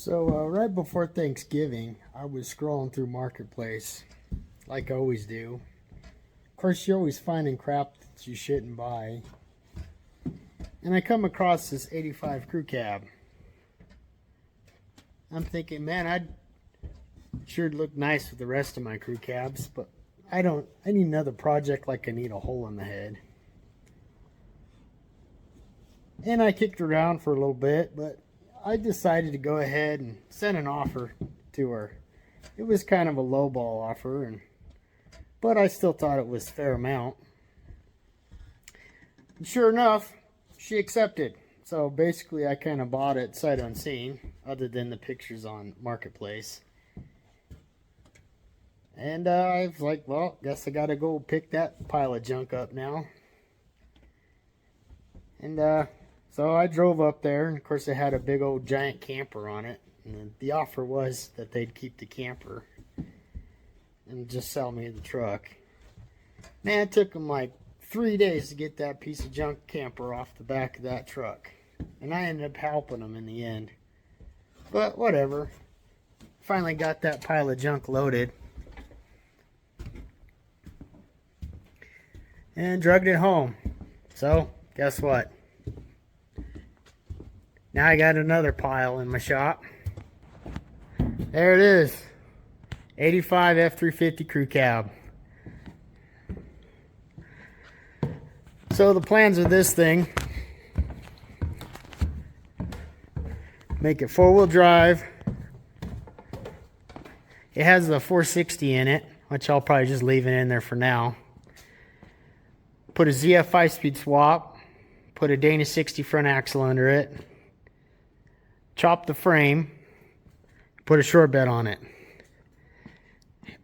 So right before Thanksgiving, I was scrolling through Marketplace, like I always do. Of course, you're always finding crap that you shouldn't buy. And I come across this 85 crew cab. I'm thinking, man, I'd sure look nice with the rest of my crew cabs, but I need another project like I need a hole in the head. And I kicked around for a little bit, but I decided to go ahead and send an offer to her. It was kind of a lowball offer, but I still thought it was fair amount. And sure enough, she accepted. So basically I kind of bought it sight unseen, other than the pictures on Marketplace. And I was like, well, guess I gotta go pick that pile of junk up now. And so I drove up there, and of course it had a big old giant camper on it. And the offer was that they'd keep the camper and just sell me the truck. Man, it took them like 3 days to get that piece of junk camper off the back of that truck. And I ended up helping them in the end. But whatever. Finally got that pile of junk loaded. And drugged it home. So, guess what? Now I got another pile in my shop. There it is. 85 F350 crew cab. So the plans of this thing: make it four-wheel drive. It has the 460 in it, which I'll probably just leave it in there for now. Put a ZF 5-speed swap. Put a Dana 60 front axle under it. Chop the frame. Put a short bed on it.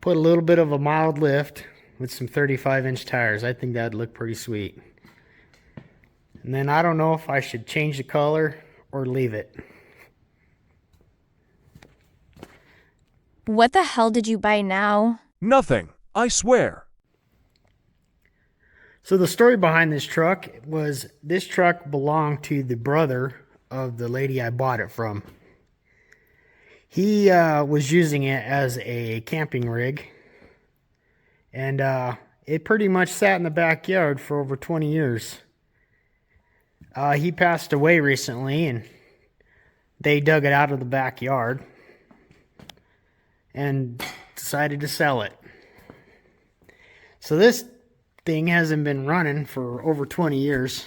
Put a little bit of a mild lift with some 35-inch tires. I think that'd look pretty sweet. And then I don't know if I should change the color or leave it. What the hell did you buy now? Nothing, I swear. So the story behind this truck was this truck belonged to the brother of the lady I bought it from. He was using it as a camping rig. And it pretty much sat in the backyard for over 20 years. He passed away recently, and they dug it out of the backyard and decided to sell it. So this thing hasn't been running for over 20 years.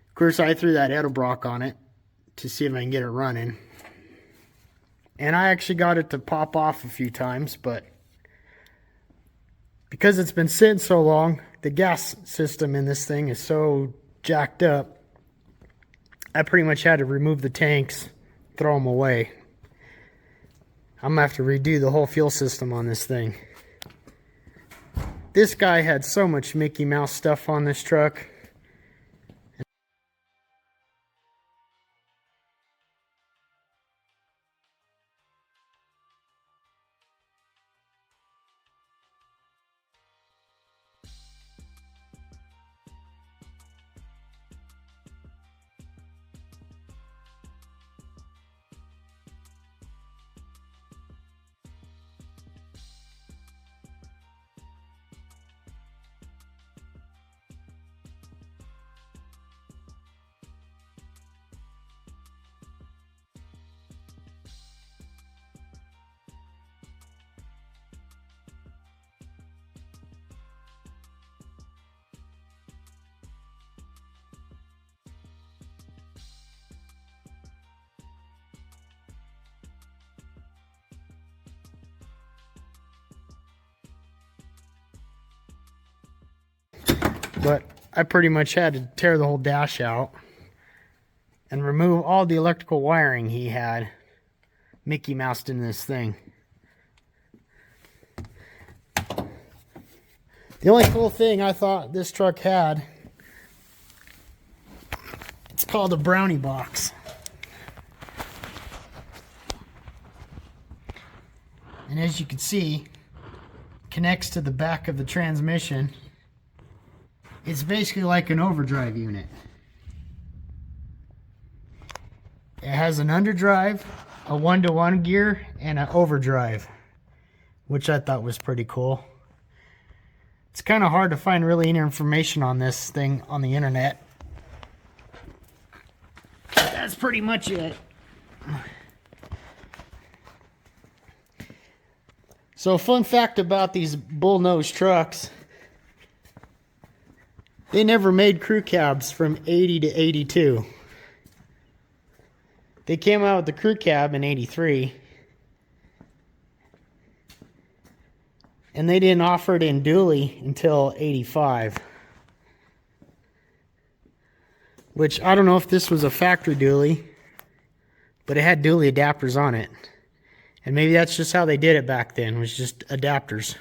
Of course, I threw that Edelbrock on it to see if I can get it running. And I actually got it to pop off a few times, but because it's been sitting so long, the gas system in this thing is so jacked up, I pretty much had to remove the tanks, throw them away. I'm going to have to redo the whole fuel system on this thing. This guy had so much Mickey Mouse stuff on this truck. But I pretty much had to tear the whole dash out and remove all the electrical wiring he had Mickey Moused in this thing. The only cool thing I thought this truck had, it's called a brownie box. And as you can see, connects to the back of the transmission. It's basically like an overdrive unit. It has an underdrive a 1-to-1 gear and an overdrive, which I thought was pretty cool. It's kind of hard to find really any information on this thing on the internet. But that's pretty much it. So, fun fact about these bullnose trucks, they never made crew cabs from 80 to 82. They came out with the crew cab in 83. And they didn't offer it in dually until 85. Which, I don't know if this was a factory dually, but it had dually adapters on it. And maybe that's just how they did it back then, was just adapters.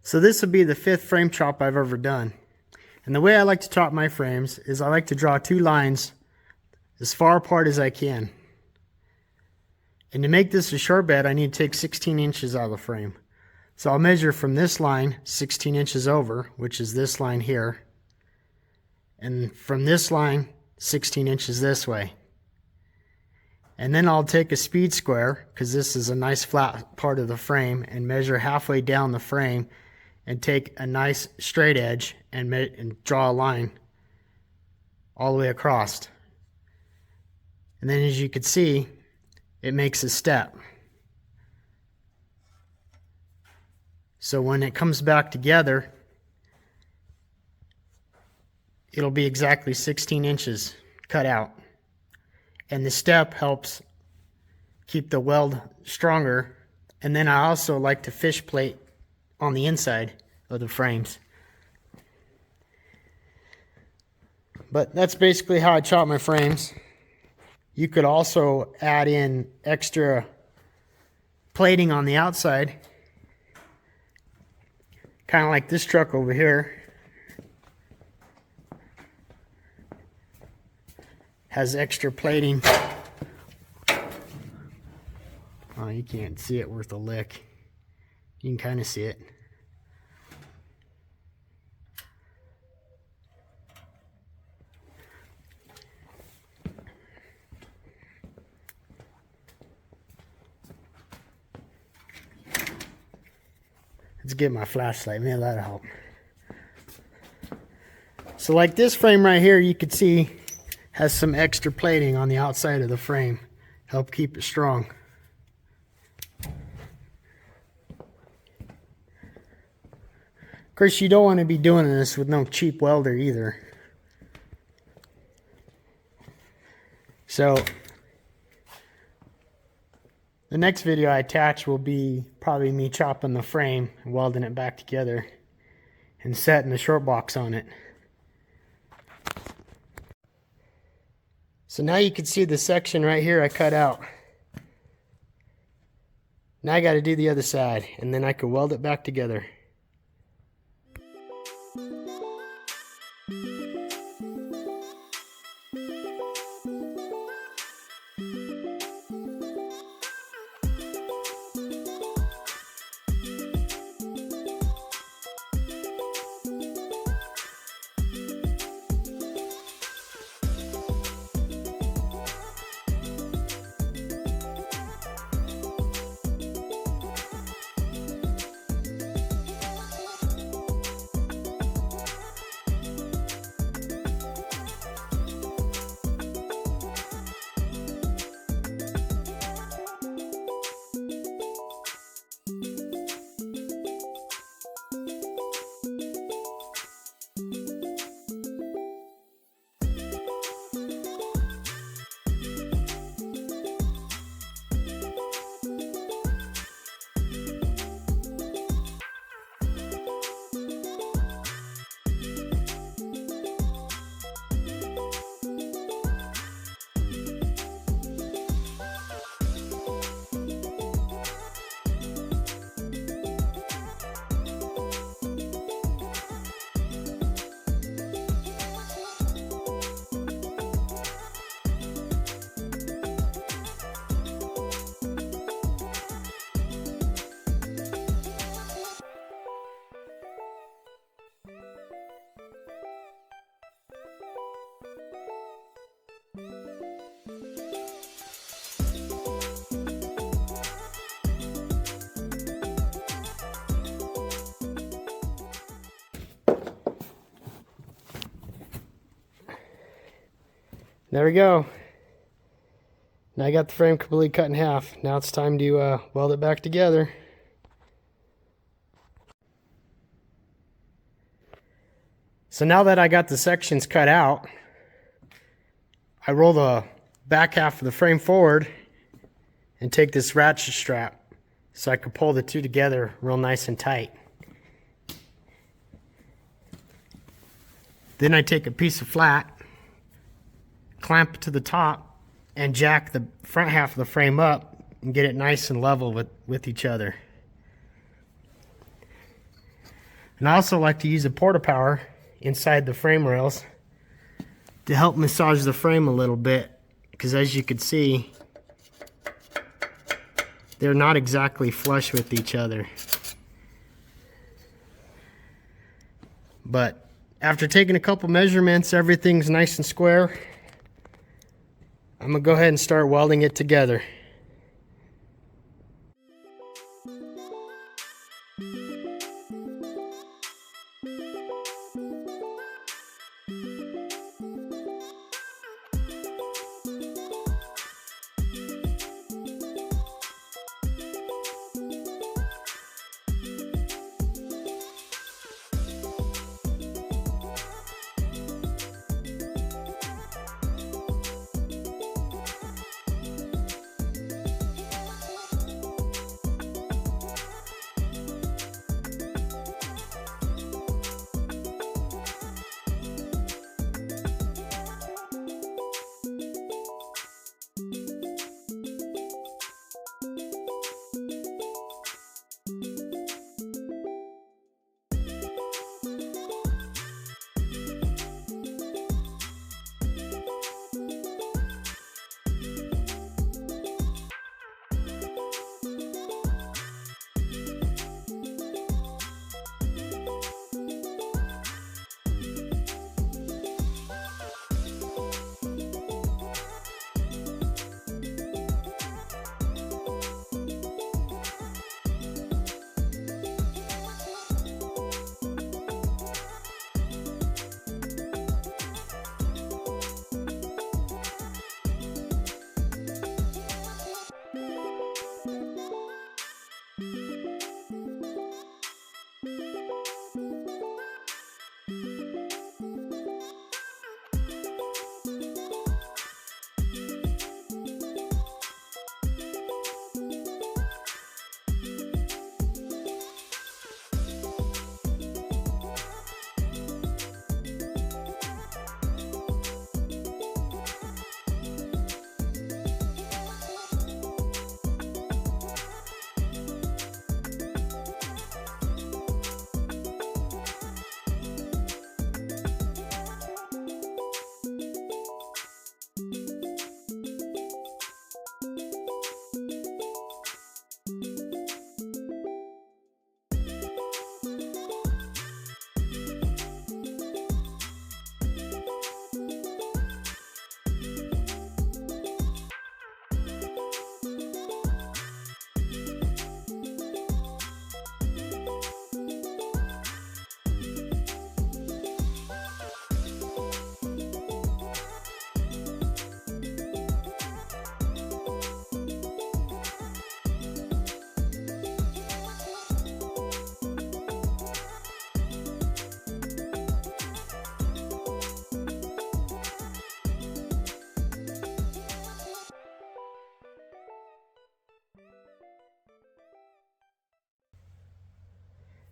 So this would be the 5th frame chop I've ever done. And the way I like to chop my frames is I like to draw 2 lines as far apart as I can. And to make this a short bed, I need to take 16 inches out of the frame. So I'll measure from this line 16 inches over, which is this line here. And from this line, 16 inches this way. And then I'll take a speed square, because this is a nice flat part of the frame, and measure halfway down the frame and take a nice straight edge and draw a line all the way across. And then as you can see, it makes a step. So when it comes back together, it'll be exactly 16 inches cut out. And the step helps keep the weld stronger. And then I also like to fish plate on the inside of the frames. But that's basically how I chop my frames. You could also add in extra plating on the outside, kind of like this truck over here has extra plating. Oh, you can't see it worth a lick. You can kind of see it. Let's get my flashlight, maybe that'll help. So like this frame right here, you can see has some extra plating on the outside of the frame. Help keep it strong. Of course, you don't want to be doing this with no cheap welder either. So the next video I attach will be probably me chopping the frame and welding it back together and setting the short box on it. So now you can see the section right here I cut out. Now I got to do the other side, and then I can weld it back together. There we go. Now I got the frame completely cut in half. Now it's time to weld it back together. So now that I got the sections cut out, I roll the back half of the frame forward and take this ratchet strap so I can pull the two together real nice and tight. Then I take a piece of flat, clamp it to the top, and jack the front half of the frame up and get it nice and level with each other. And I also like to use a porta power inside the frame rails to help massage the frame a little bit, because as you can see, they're not exactly flush with each other. But after taking a couple measurements, everything's nice and square. I'm gonna go ahead and start welding it together.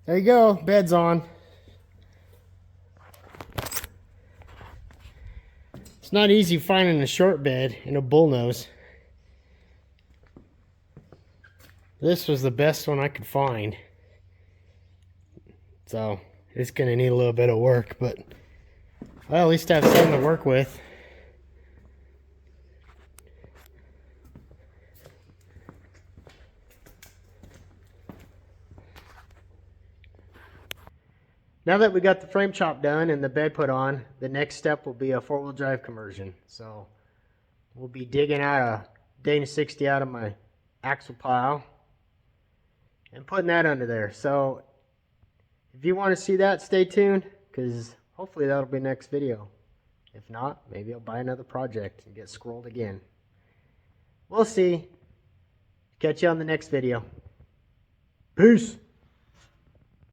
There you go, bed's on. It's not easy finding a short bed in a bullnose. This was the best one I could find. So it's gonna need a little bit of work, but well, at least I have something to work with. Now that we got the frame chop done and the bed put on, the next step will be a four-wheel drive conversion. So we'll be digging out a Dana 60 out of my axle pile and putting that under there. So if you want to see that, stay tuned, because hopefully that'll be next video. If not, maybe I'll buy another project and get scrolled again. We'll see. Catch you on the next video. Peace.